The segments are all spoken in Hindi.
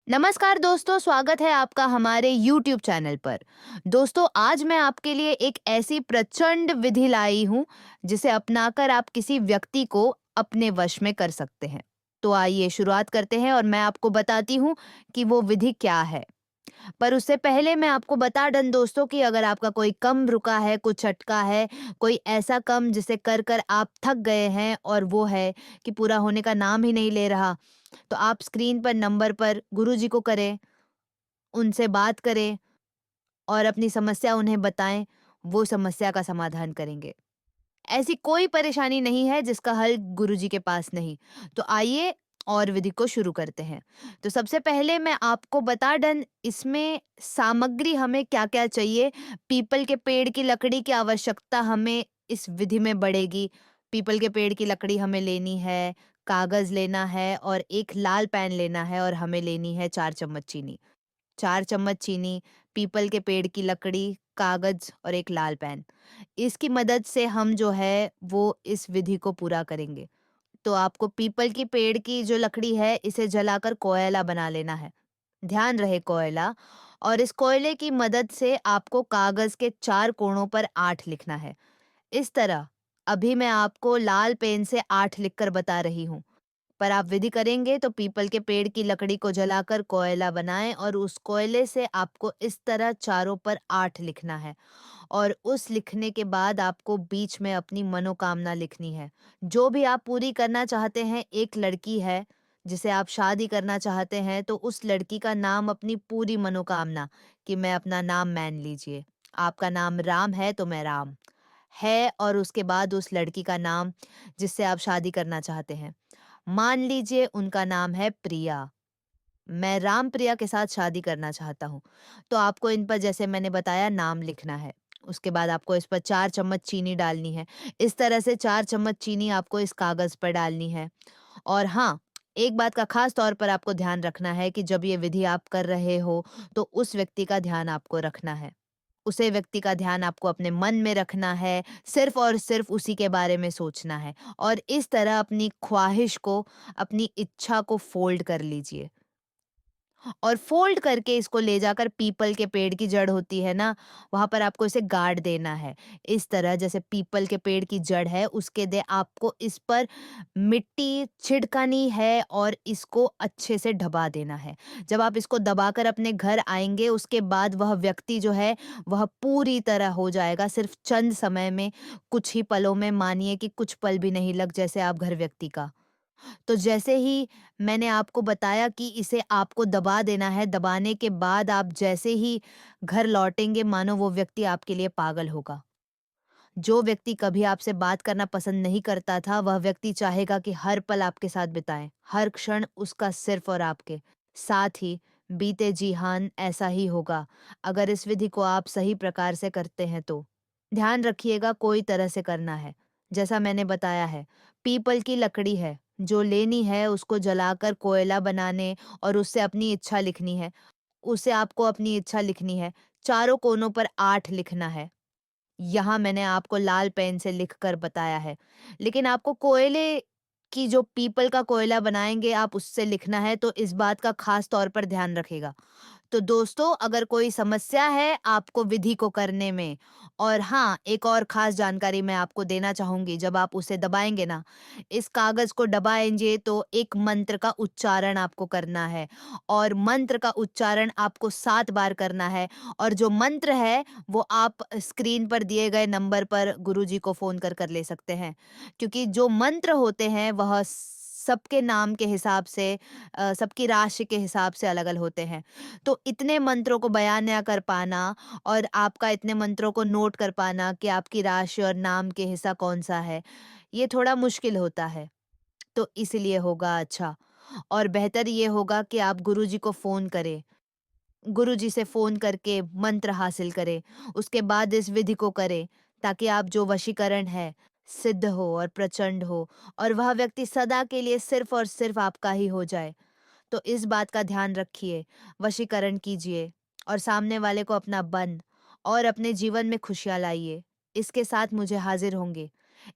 नमस्कार दोस्तों, स्वागत है आपका हमारे YouTube चैनल पर। दोस्तों, आज मैं आपके लिए एक ऐसी प्रचंड विधि लाई हूँ जिसे अपनाकर आप किसी व्यक्ति को अपने वश में कर सकते हैं। तो आइए शुरुआत करते हैं और मैं आपको बताती हूँ कि वो विधि क्या है। पर उससे पहले मैं आपको बता दूं दोस्तों कि अगर आपका कोई कम रुका है, कुछ अटका है, कोई ऐसा कम जिसे कर कर आप थक गए हैं और वो है कि पूरा होने का नाम ही नहीं ले रहा, तो आप स्क्रीन पर नंबर पर गुरुजी को करें, उनसे बात करें और अपनी समस्या उन्हें बताएं, वो समस्या का समाधान करेंगे। ऐसी कोई परेशानी नहीं है जिसका हल गुरुजी के पास नहीं। तो आइए और विधि को शुरू करते हैं। तो सबसे पहले मैं आपको बता डन इसमें सामग्री हमें क्या-क्या चाहिए। पीपल के पेड़ की लकड़ी की आवश्यकता हमें इस विधि में बढ़ेगी। पीपल के पेड़ की लकड़ी हमें लेनी है, कागज़ लेना है और एक लाल पेन लेना है और हमें लेनी है 4 चम्मच चीनी। 4 चम्मच चीनी, पीपल के पेड़ की लकड़ी, कागज़ और एक लाल पेन। इसकी मदद से हम जो है वो इस विधि को पूरा करेंगे। तो आपको पीपल की पेड़ की जो लकड़ी है इसे जलाकर कोयला बना लेना है। ध्यान रहे कोयला। और इस कोयले की मदद से आपको कागज़ के 4 कोणों पर 8 लिखना है। इस तरह अभी मैं आपको लाल पेन से 8 लिखकर बता रही हूँ। पर आप विधि करेंगे तो पीपल के पेड़ की लकड़ी को जलाकर कोयला बनाएं और उस कोयले से आपको इस तरह चारों पर 8 लिखना है। और उस लिखने के बाद आपको बीच में अपनी मनोकामना लिखनी है। जो भी आप पूरी करना चाहते हैं, एक लड़की है जिसे आप शादी करना चाहते हैं, तो उस लड़की का नाम अपनी पूरी मनोकामना कि मैं अपना नाम मान लीजिए। आपका नाम राम है तो मैं राम है और उसके बाद उस लड़की का नाम जिससे आप शादी करना चाहते हैं। मान लीजिए उनका नाम है प्रिया। मैं राम प्रिया के साथ शादी करना चाहता हूँ। तो आपको इन पर जैसे मैंने बताया नाम लिखना है। उसके बाद आपको इस पर 4 चम्मच चीनी डालनी है। इस तरह से 4 चम्मच चीनी आपको इस कागज़ पर डालनी है। और हाँ, एक बात का ख़ास तौर पर आपको ध्यान रखना है कि जब ये विधि आप कर रहे हो, तो उस व्यक्ति का ध्यान आपको रखना है। उसे व्यक्ति का ध्यान आपको अपने मन में रखना है, सिर्फ़ और सिर्फ़ उसी के बारे में सोचना है और इस तरह अपनी ख्वाहिश को, अपनी इच्छा को फ़ोल्ड कर लीजिए। और फ़ोल्ड करके इसको ले जाकर पीपल के पेड़ की जड़ होती है ना, वहाँ पर आपको इसे गाड़ देना है। इस तरह जैसे पीपल के पेड़ की जड़ है, उसके दे आपको इस पर मिट्टी छिड़कनी है और इसको अच्छे से दबा देना है। जब आप इसको दबाकर अपने घर आएँगे, उसके बाद वह व्यक्ति जो है, वह पूरी तरह हो जाएगा सिर्फ़ चंद समय में, कुछ ही पलों में, मानिए कि कुछ पल भी नहीं लग जैसे आप घर व्यक्ति का। तो जैसे ही मैंने आपको बताया कि इसे आपको दबा देना है, दबाने के बाद आप जैसे ही घर लौटेंगे मानो वो व्यक्ति आपके लिए पागल होगा। जो व्यक्ति कभी आपसे बात करना पसंद नहीं करता था, वह व्यक्ति चाहेगा कि हर पल आपके साथ बिताएँ, हर क्षण उसका सिर्फ़ और आपके साथ ही बीते। जी हाँ, ऐसा ही होगा, अगर इस विधि को आप सही प्रकार से करते हैं तो। ध्यान रखिएगा कोई तरह से करना है, जैसा मैंने बताया है, पीपल की लकड़ी है, जो लेनी है उसको जलाकर कोयला बनाने और उससे अपनी इच्छा लिखनी है। उसे आपको अपनी इच्छा लिखनी है, चारों कोनों पर 8 लिखना है। यहाँ मैंने आपको लाल पेन से लिखकर बताया है। लेकिन आपको कोयले की जो पीपल का कोयला बनाएँगे आप उससे लिखना है, तो इस बात का ख़ास तौर पर ध्यान रखिएगा। तो दोस्तों, अगर कोई समस्या है आपको विधि को करने में, और हाँ, एक और ख़ास जानकारी मैं आपको देना चाहूँगी, जब आप उसे दबाएँगे ना, इस कागज़ को दबाएँगे तो एक मंत्र का उच्चारण आपको करना है और मंत्र का उच्चारण आपको 7 बार करना है। और जो मंत्र है वो आप स्क्रीन पर दिए गए नंबर पर गुरुजी को फ़ोन कर ले सकते हैं। क्योंकि जो मंत्र होते हैं वह सबके नाम के हिसाब से, सबकी राशि के हिसाब से अलग-अलग होते हैं। तो इतने मंत्रों को बयान ना कर पाना और आपका इतने मंत्रों को नोट कर पाना कि आपकी राशि और नाम के हिस्सा कौन-सा है, ये थोड़ा मुश्किल होता है। तो इसलिए होगा अच्छा और बेहतर ये होगा कि आप गुरुजी को फ़ोन करें। गुरुजी से फ़ोन करके मंत्र हासिल करें, उसके बाद इस विधि को करें, ताकि आप जो वशीकरण है, सिद्ध हो और प्रचंड हो और वह व्यक्ति सदा के लिए सिर्फ़ और सिर्फ़ आपका ही हो जाए। तो इस बात का ध्यान रखिए, वशीकरण कीजिए और सामने वाले को अपना बन और अपने जीवन में खुशियाँ लाइए। इसके साथ मुझे हाज़िर होंगे,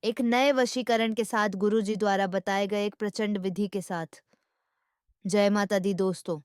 एक नए वशीकरण के साथ गुरुजी द्वारा बताए गए एक प्रचंड विधि के साथ। जय माता दी दोस्तों।